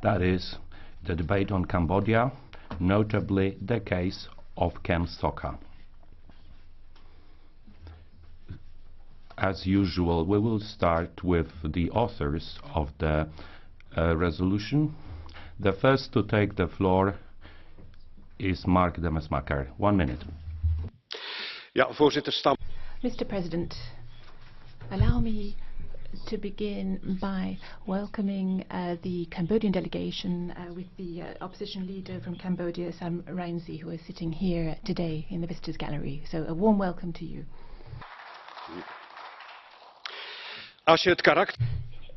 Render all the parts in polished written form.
That is the debate on Cambodia, notably the case of Kem Sokha. As usual, we will start with the authors of the resolution. The first to take the floor is Mark Demesmaeker. 1 minute. Mr. President, allow me to begin by welcoming the Cambodian delegation with the opposition leader from Cambodia, Sam Rainsy, who is sitting here today in the Visitors Gallery. So a warm welcome to you.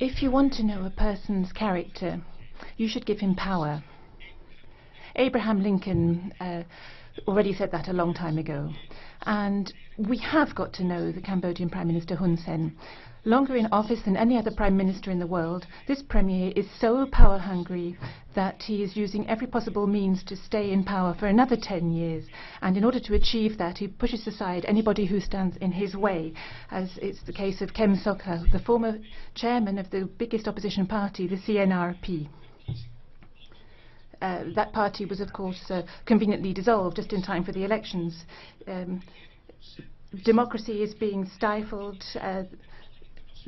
If you want to know a person's character, you should give him power. Abraham Lincoln already said that a long time ago. And we have got to know the Cambodian Prime Minister Hun Sen. Longer in office than any other Prime Minister in the world, this Premier is so power-hungry that he is using every possible means to stay in power for another 10 years. And in order to achieve that, he pushes aside anybody who stands in his way, as it's the case of Kem Sokha, the former chairman of the biggest opposition party, the CNRP. That party was, of course, conveniently dissolved just in time for the elections. Democracy is being stifled.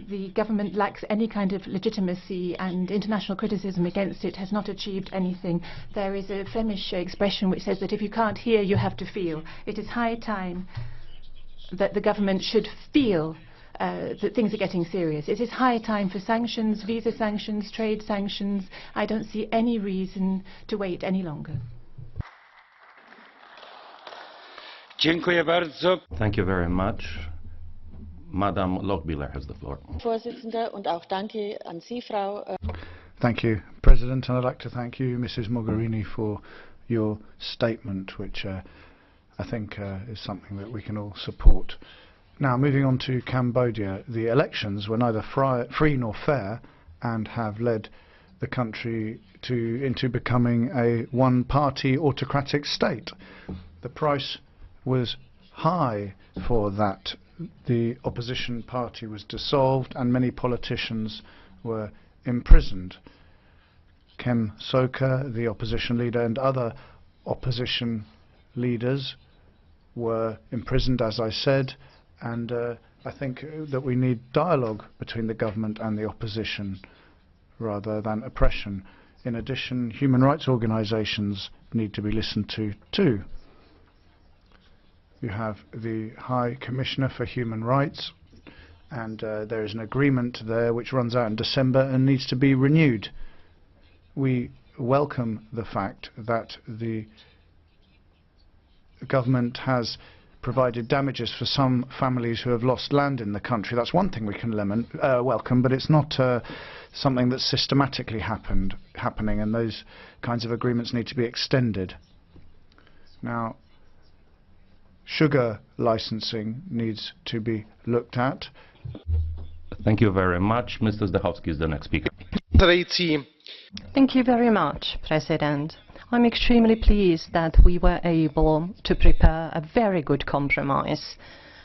The government lacks any kind of legitimacy, and international criticism against it has not achieved anything. There is a Flemish expression which says that if you can't hear, you have to feel. It is high time that the government should feel that things are getting serious. It is high time for sanctions, visa sanctions, trade sanctions. I don't see any reason to wait any longer. Thank you very much. Madam Lochbihler has the floor. Thank you, President, and I'd like to thank you, Mrs. Mogherini, for your statement, which I think is something that we can all support. Now, moving on to Cambodia, the elections were neither free nor fair and have led the country into becoming a one-party autocratic state. The price was high for that. The opposition party was dissolved and many politicians were imprisoned. Kem Sokha, the opposition leader, and other opposition leaders were imprisoned, as I said, and I think that we need dialogue between the government and the opposition rather than oppression. In addition, human rights organisations need to be listened to too. You have the High Commissioner for Human Rights, and there is an agreement there which runs out in December and needs to be renewed. We welcome the fact that the government has provided damages for some families who have lost land in the country. That's one thing we can welcome, but it's not something that's systematically happening, and those kinds of agreements need to be extended. Now, sugar licensing needs to be looked at. Thank you very much. Mr. Zdechowski is the next speaker. Thank you very much, President. I'm extremely pleased that we were able to prepare a very good compromise.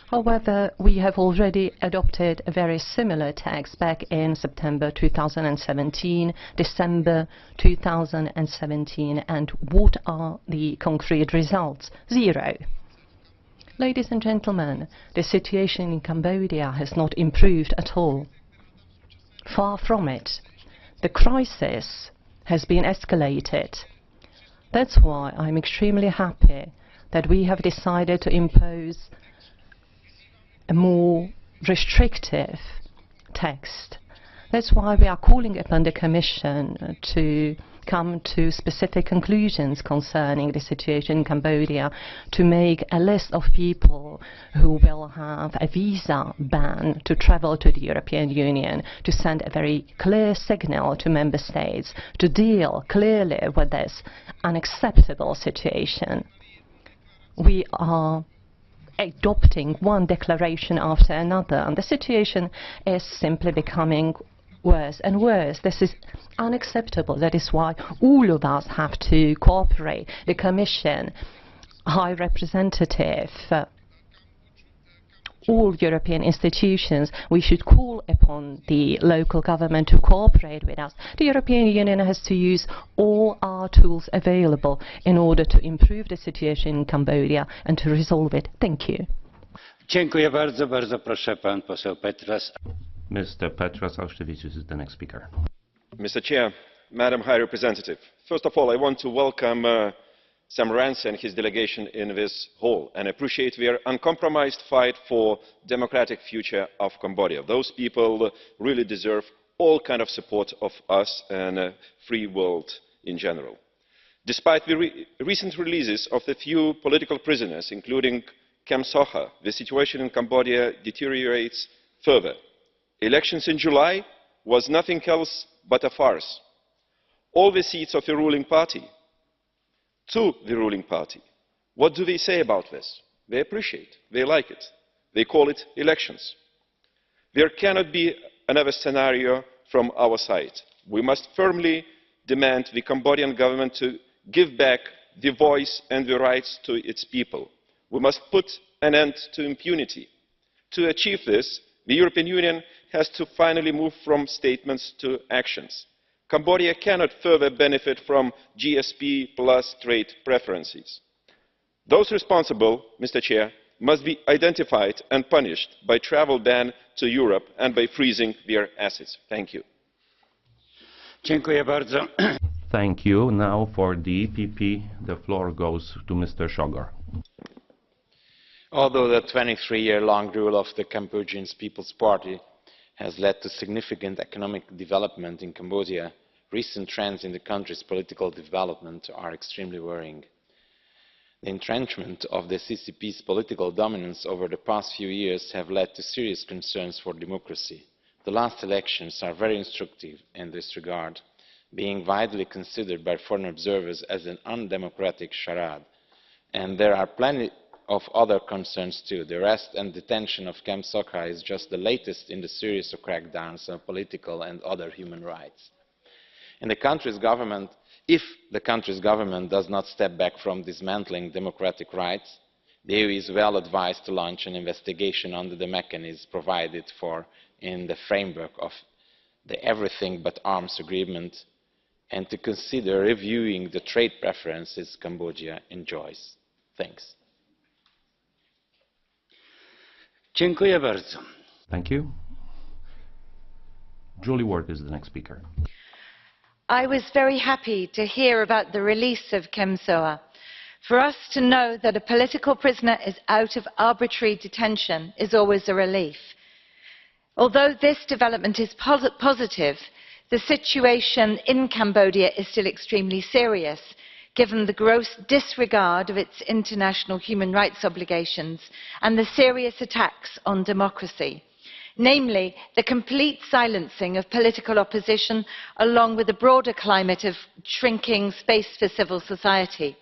However, we have already adopted a very similar text back in September 2017, December 2017, and what are the concrete results? Zero. Ladies and gentlemen, the situation in Cambodia has not improved at all. Far from it. The crisis has been escalated. That's why I'm extremely happy that we have decided to impose a more restrictive text. That's why we are calling upon the Commission to come to specific conclusions concerning the situation in Cambodia, to make a list of people who will have a visa ban to travel to the European Union, to send a very clear signal to Member States to deal clearly with this unacceptable situation. We are adopting one declaration after another, and the situation is simply becoming worse and worse. This is unacceptable. That is why all of us have to cooperate. The Commission, High Representative, all European institutions, we should call upon the local government to cooperate with us. The European Union has to use all our tools available in order to improve the situation in Cambodia and to resolve it. Thank you. Dziękuję bardzo. Bardzo proszę, pan poseł Petras. Mr. Petras Auštrevičius is the next speaker. Mr. Chair, Madam High Representative, first of all, I want to welcome Sam Rainsy and his delegation in this hall and appreciate their uncompromised fight for democratic future of Cambodia. Those people really deserve all kind of support of us and a free world in general. Despite the recent releases of the few political prisoners, including Kem Sokha, the situation in Cambodia deteriorates further. Elections in July was nothing else but a farce. All the seats of the ruling party to the ruling party. What do they say about this? They appreciate, they like it. They call it elections. There cannot be another scenario from our side. We must firmly demand the Cambodian government to give back the voice and the rights to its people. We must put an end to impunity. To achieve this, the European Union has to finally move from statements to actions. Cambodia cannot further benefit from GSP plus trade preferences. Those responsible, Mr. Chair, must be identified and punished by travel ban to Europe and by freezing their assets. Thank you. Dziękuję bardzo. Thank you. Now for the EPP, the floor goes to Mr. Shogor. Although the 23-year-long rule of the Cambodian People's Party has led to significant economic development in Cambodia, recent trends in the country's political development are extremely worrying. The entrenchment of the CCP's political dominance over the past few years have led to serious concerns for democracy. The last elections are very instructive in this regard, being widely considered by foreign observers as an undemocratic charade. And there are plenty of other concerns too. The arrest and detention of Kem Sokha is just the latest in the series of crackdowns on political and other human rights. If the country's government does not step back from dismantling democratic rights, the EU is well advised to launch an investigation under the mechanism provided for in the framework of the Everything But Arms Agreement and to consider reviewing the trade preferences Cambodia enjoys. Thanks. Dziękuję bardzo. Thank you. Julie Ward is the next speaker. I was very happy to hear about the release of Kem Sokha. For us to know that a political prisoner is out of arbitrary detention is always a relief. Although this development is positive, the situation in Cambodia is still extremely serious, given the gross disregard of its international human rights obligations and the serious attacks on democracy, namely the complete silencing of political opposition along with a broader climate of shrinking space for civil society.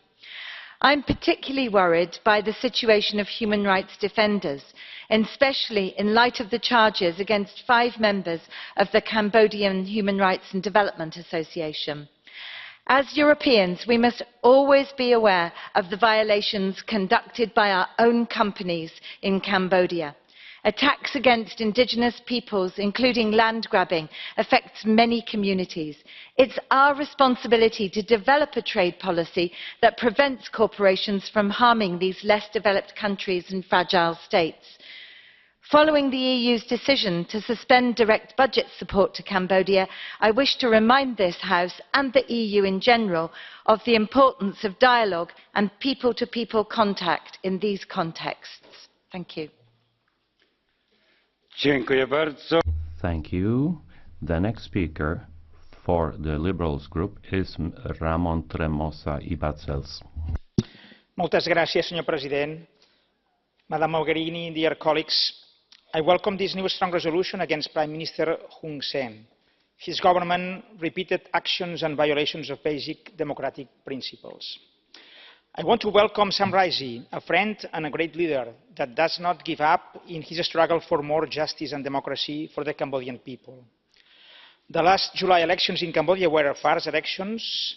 I'm particularly worried by the situation of human rights defenders, especially in light of the charges against 5 members of the Cambodian Human Rights and Development Association. As Europeans, we must always be aware of the violations conducted by our own companies in Cambodia. Attacks against indigenous peoples, including land grabbing, affects many communities. It's our responsibility to develop a trade policy that prevents corporations from harming these less developed countries and fragile states. Following the EU's decision to suspend direct budget support to Cambodia, I wish to remind this House and the EU in general of the importance of dialogue and people-to-people contact in these contexts. Thank you. Dziękuję bardzo. Thank you. The next speaker for the Liberals group is Ramon Tremosa y Bacels. Moltes gràcies, senyor president. Madam Mogherini, dear colleagues, I welcome this new strong resolution against Prime Minister Hun Sen. His government repeated actions and violations of basic democratic principles. I want to welcome Sam Rainsy, a friend and a great leader that does not give up in his struggle for more justice and democracy for the Cambodian people. The last July elections in Cambodia were farce elections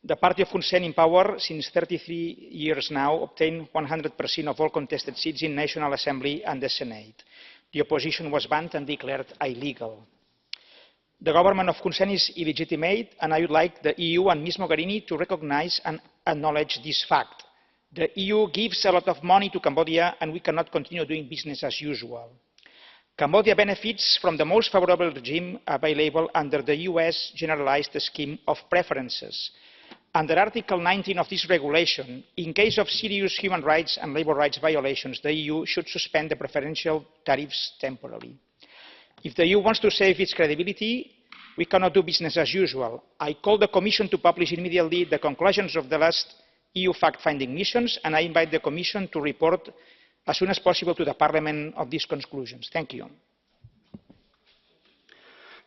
The party of Hun Sen in power since 33 years now obtained 100% of all contested seats in National Assembly and the Senate. The opposition was banned and declared illegal. The government of Hun Sen is illegitimate, and I would like the EU and Ms. Mogherini to recognize and acknowledge this fact. The EU gives a lot of money to Cambodia, and we cannot continue doing business as usual. Cambodia benefits from the most favorable regime available under the US Generalized Scheme of Preferences. Under Article 19 of this regulation, in case of serious human rights and labour rights violations, the EU should suspend the preferential tariffs temporarily. If the EU wants to save its credibility, we cannot do business as usual. I call the Commission to publish immediately the conclusions of the last EU fact-finding missions, and I invite the Commission to report as soon as possible to the Parliament of these conclusions. Thank you.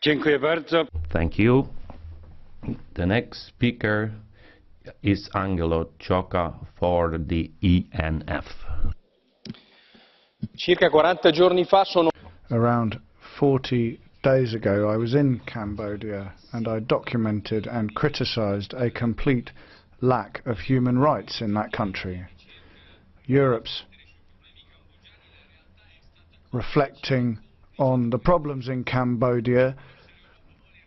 Thank you. The next speaker is Angelo Ciocca for the ENF. Circa 40 giorni fa sono... Around 40 days ago, I was in Cambodia and I documented and criticized a complete lack of human rights in that country. Europe's reflecting on the problems in Cambodia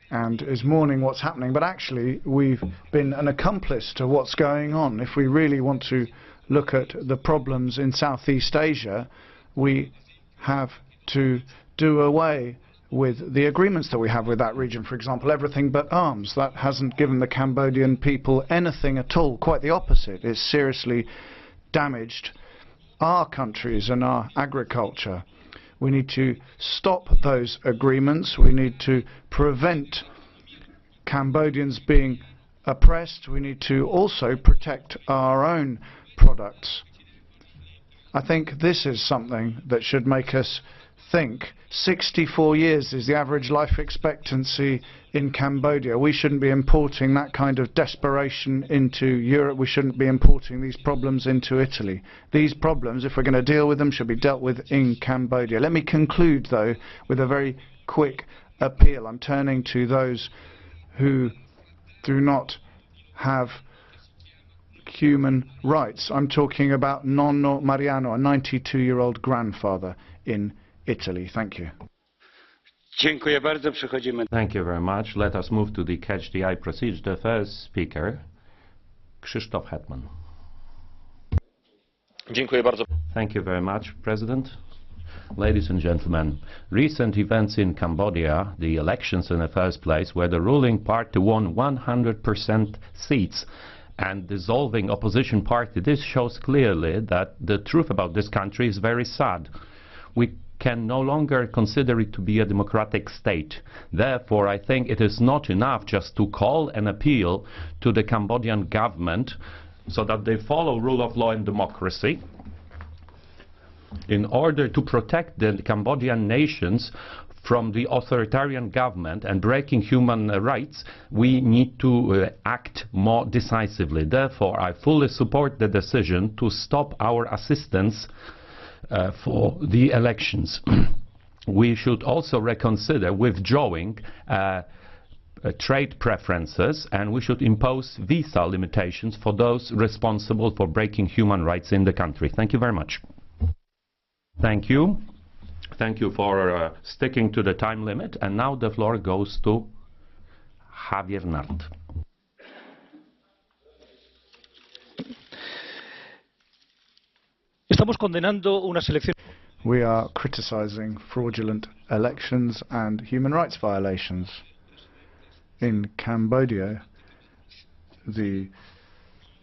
and is mourning what's happening, but actually we've been an accomplice to what's going on. If we really want to look at the problems in Southeast Asia, we have to do away with the agreements that we have with that region. For example, everything but arms. That hasn't given the Cambodian people anything at all. Quite the opposite. It's seriously damaged our countries and our agriculture. We need to stop those agreements. We need to prevent Cambodians being oppressed. We need to also protect our own products. I think this is something that should make us think. 64 years is the average life expectancy in Cambodia. We shouldn't be importing that kind of desperation into Europe. We shouldn't be importing these problems into Italy. These problems, if we're going to deal with them, should be dealt with in Cambodia. Let me conclude, though, with a very quick appeal. I'm turning to those who do not have human rights. I'm talking about Nonno Mariano, a 92-year-old grandfather in Italy. Thank you. Thank you very much. Let us move to the Catch the Eye procedure. The first speaker, Krzysztof Hetman. Thank you very much, President. Ladies and gentlemen, recent events in Cambodia, the elections in the first place, where the ruling party won 100% seats and dissolving opposition party, this shows clearly that the truth about this country is very sad. We can no longer consider it to be a democratic state. Therefore, I think it is not enough just to call an appeal to the Cambodian government so that they follow rule of law and democracy. In order to protect the Cambodian nations from the authoritarian government and breaking human rights, we need to act more decisively. Therefore, I fully support the decision to stop our assistance for the elections. We should also reconsider withdrawing trade preferences, and we should impose visa limitations for those responsible for breaking human rights in the country. Thank you very much. Thank you. Thank you for sticking to the time limit. And now the floor goes to Javier Nart. We are criticizing fraudulent elections and human rights violations. In Cambodia, the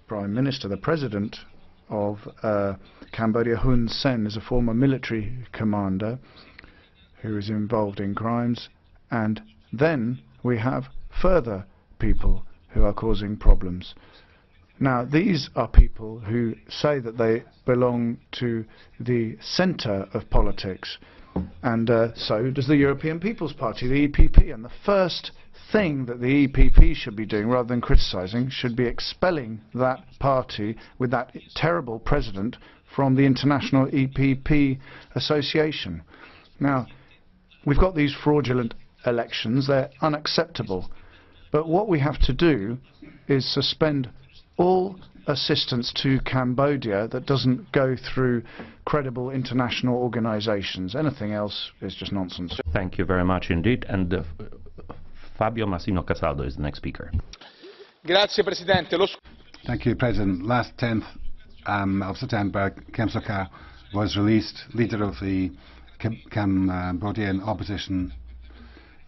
Prime Minister, the President of Cambodia, Hun Sen, is a former military commander who is involved in crimes, and then we have further people who are causing problems. Now, these are people who say that they belong to the centre of politics, and so does the European People's Party, the EPP. And the first thing that the EPP should be doing, rather than criticising, should be expelling that party with that terrible president from the International EPP Association. Now, we've got these fraudulent elections. They're unacceptable. But what we have to do is suspend all assistance to Cambodia that doesn't go through credible international organisations. Anything else is just nonsense. Thank you very much indeed. And Fabio Massimo Castaldo is the next speaker. Grazie Presidente. Thank you, President. Last 10th of September, Kem Sokha was released, leader of the Cambodian opposition,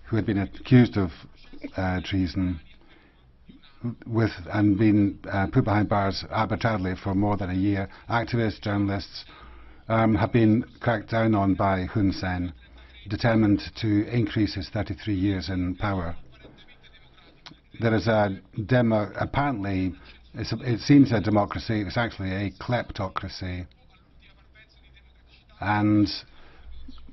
who had been accused of treason and been put behind bars arbitrarily for more than a year. Activists, journalists have been cracked down on by Hun Sen, determined to increase his 33 years in power. There is apparently, it seems a democracy, it's actually a kleptocracy. And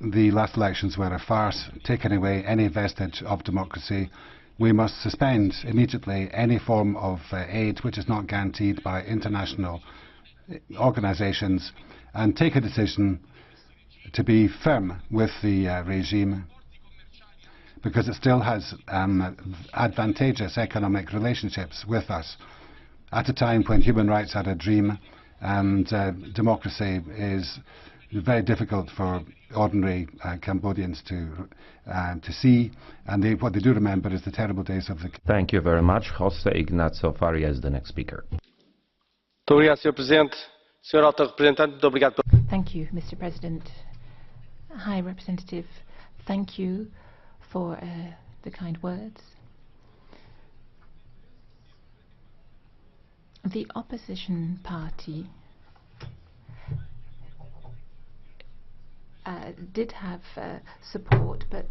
the last elections were a farce, taking away any vestige of democracy. We must suspend immediately any form of aid which is not guaranteed by international organisations, and take a decision to be firm with the regime, because it still has advantageous economic relationships with us at a time when human rights are a dream and democracy is very difficult for ordinary Cambodians to see, and what they do remember is the terrible days of the... Thank you very much. José Ignacio Faria is the next speaker. Thank Thank you, Mr. President. High Representative, thank you for the kind words. The opposition party did have support, but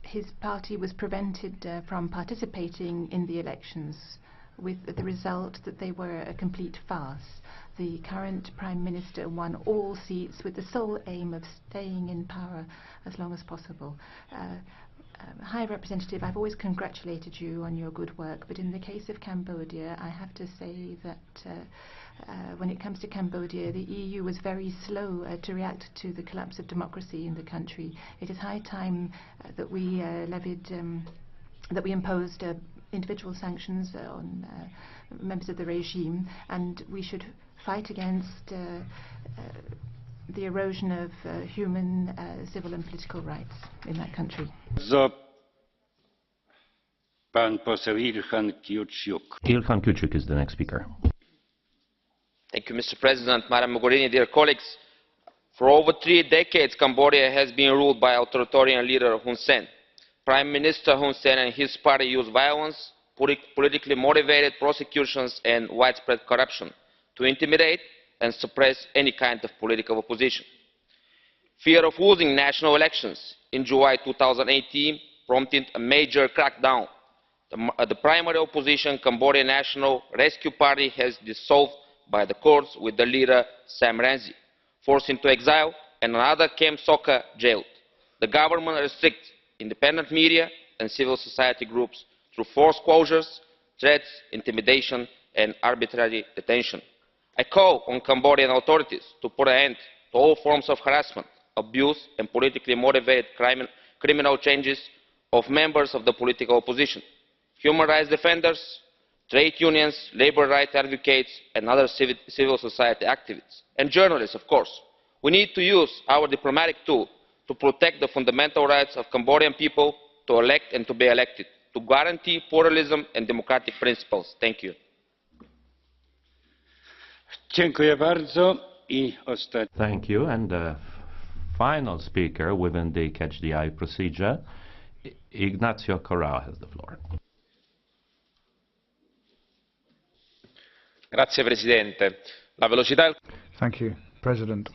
his party was prevented from participating in the elections, with the result that they were a complete farce. The current Prime Minister won all seats with the sole aim of staying in power as long as possible. High Representative, I've always congratulated you on your good work, but in the case of Cambodia, I have to say that when it comes to Cambodia, the EU was very slow to react to the collapse of democracy in the country. It is high time that we imposed individual sanctions on members of the regime, and we should fight against the erosion of human, civil and political rights in that country. Ilhan Küçük is the next speaker. Thank you, Mr. President, Madam Mogherini, dear colleagues. For over 3 decades, Cambodia has been ruled by authoritarian leader Hun Sen. Prime Minister Hun Sen and his party use violence, politically motivated prosecutions and widespread corruption to intimidate and suppress any kind of political opposition. Fear of losing national elections in July 2018 prompted a major crackdown. The primary opposition, Cambodia National Rescue Party, has dissolved by the courts, with the leader Sam Rainsy forced into exile and another Kem Sokha jailed. The government restricts independent media and civil society groups through forced closures, threats, intimidation and arbitrary detention. I call on Cambodian authorities to put an end to all forms of harassment, abuse and politically motivated criminal changes of members of the political opposition, human rights defenders, trade unions, labour rights advocates and other civil society activists, and journalists, of course. We need to use our diplomatic tool to protect the fundamental rights of Cambodian people to elect and to be elected, to guarantee pluralism and democratic principles. Thank you. Thank you. And the final speaker within the Catch the Eye procedure, Ignacio Corral has the floor. Grazie Presidente. La velocità... Thank you, President.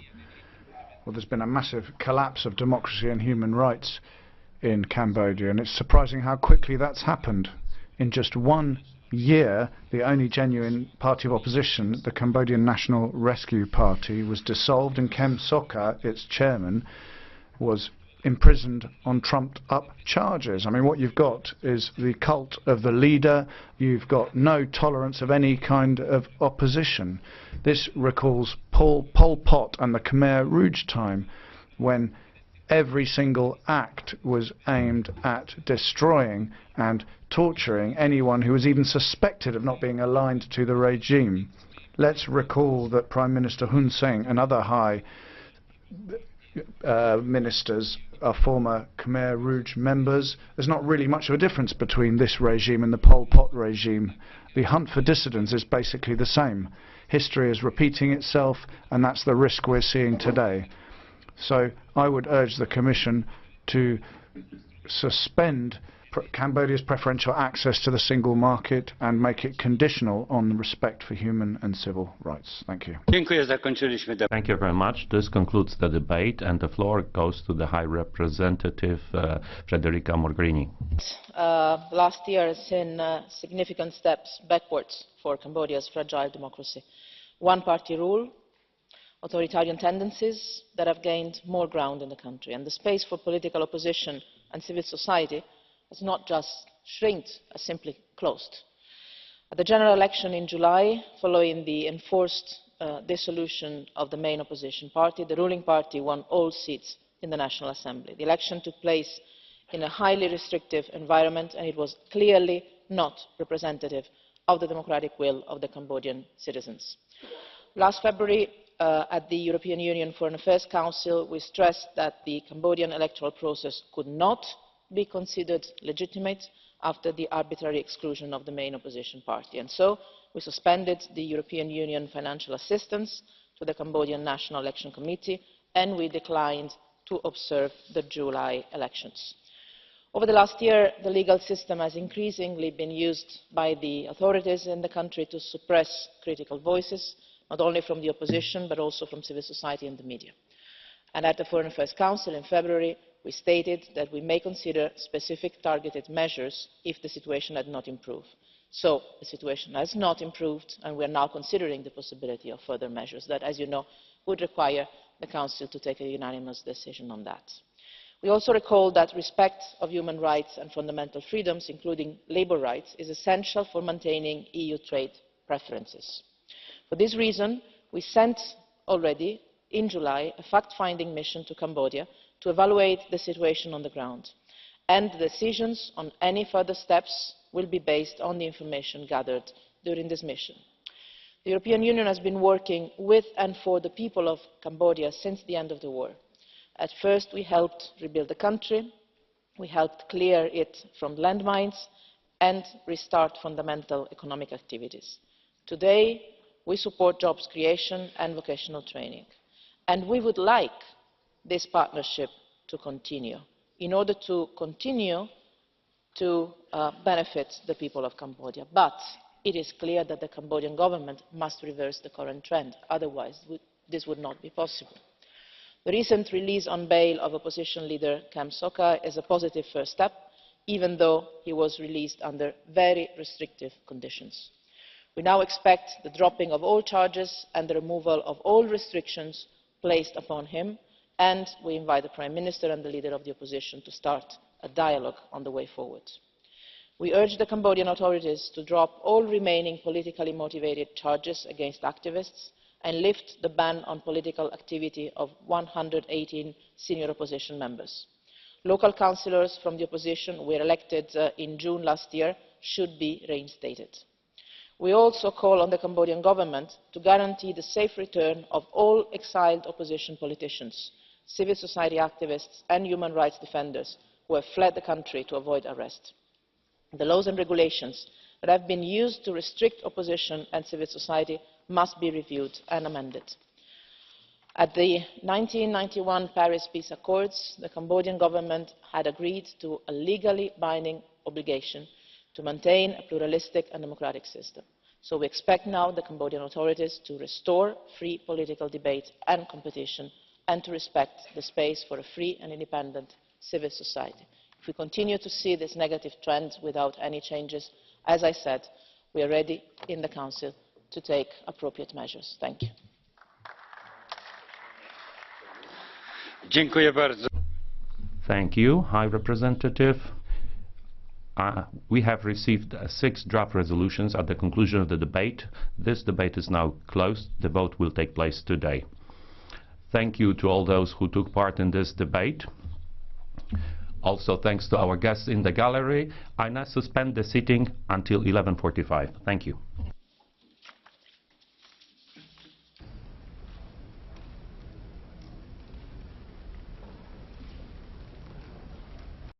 Well, there's been a massive collapse of democracy and human rights in Cambodia, and it's surprising how quickly that's happened. In just 1 year, the only genuine party of opposition, the Cambodia National Rescue Party, was dissolved, and Kem Sokha, its chairman, was imprisoned on trumped-up charges. I mean, what you've got is the cult of the leader. You've got no tolerance of any kind of opposition. This recalls Pol Pot and the Khmer Rouge time, when every single act was aimed at destroying and torturing anyone who was even suspected of not being aligned to the regime. Let's recall that Prime Minister Hun Sen and other high ministers are former Khmer Rouge members. There's not really much of a difference between this regime and the Pol Pot regime. The hunt for dissidents is basically the same. History is repeating itself, and that's the risk we're seeing today. So I would urge the Commission to suspend Cambodia's preferential access to the single market and make it conditional on respect for human and civil rights. Thank you. Thank you very much. This concludes the debate, and the floor goes to the High Representative Federica Mogherini. Last year has seen significant steps backwards for Cambodia's fragile democracy. One-party rule, authoritarian tendencies that have gained more ground in the country, and the space for political opposition and civil society has not just shrinked, has simply closed. At the general election in July, following the enforced dissolution of the main opposition party, the ruling party won all seats in the National Assembly. The election took place in a highly restrictive environment, and it was clearly not representative of the democratic will of the Cambodian citizens. Last February, at the European Union Foreign Affairs Council, we stressed that the Cambodian electoral process could not be considered legitimate after the arbitrary exclusion of the main opposition party, and so we suspended the European Union financial assistance to the Cambodian National Election Committee, and we declined to observe the July elections. Over the last year, the legal system has increasingly been used by the authorities in the country to suppress critical voices, not only from the opposition but also from civil society and the media. And at the Foreign Affairs Council in February, we stated that we may consider specific targeted measures if the situation had not improved. So the situation has not improved, and we are now considering the possibility of further measures that, as you know, would require the Council to take a unanimous decision on that. We also recall that respect of human rights and fundamental freedoms, including labour rights, is essential for maintaining EU trade preferences. For this reason, we sent already in July a fact-finding mission to Cambodia to evaluate the situation on the ground, and the decisions on any further steps will be based on the information gathered during this mission. The European Union has been working with and for the people of Cambodia since the end of the war. At first, we helped rebuild the country, we helped clear it from landmines and restart fundamental economic activities. Today, we support jobs creation and vocational training, and we would like this partnership to continue in order to continue to benefit the people of Cambodia. But it is clear that the Cambodian government must reverse the current trend, otherwise this would not be possible. The recent release on bail of opposition leader Kem Sokha is a positive first step, even though he was released under very restrictive conditions. We now expect the dropping of all charges and the removal of all restrictions placed upon him, and we invite the Prime Minister and the leader of the opposition to start a dialogue on the way forward. We urge the Cambodian authorities to drop all remaining politically motivated charges against activists and lift the ban on political activity of 118 senior opposition members. Local councillors from the opposition who were elected in June last year should be reinstated. We also call on the Cambodian government to guarantee the safe return of all exiled opposition politicians, civil society activists and human rights defenders who have fled the country to avoid arrest. The laws and regulations that have been used to restrict opposition and civil society must be reviewed and amended. At the 1991 Paris Peace Accords, the Cambodian government had agreed to a legally binding obligation to maintain a pluralistic and democratic system. So we expect now the Cambodian authorities to restore free political debate and competition and to respect the space for a free and independent civil society. If we continue to see this negative trend without any changes, as I said, we are ready in the Council to take appropriate measures. Thank you. Thank you, High Representative. We have received 6 draft resolutions at the conclusion of the debate. This debate is now closed. The vote will take place today. Thank you to all those who took part in this debate. Also thanks to our guests in the gallery. I now suspend the sitting until 11:45. Thank you.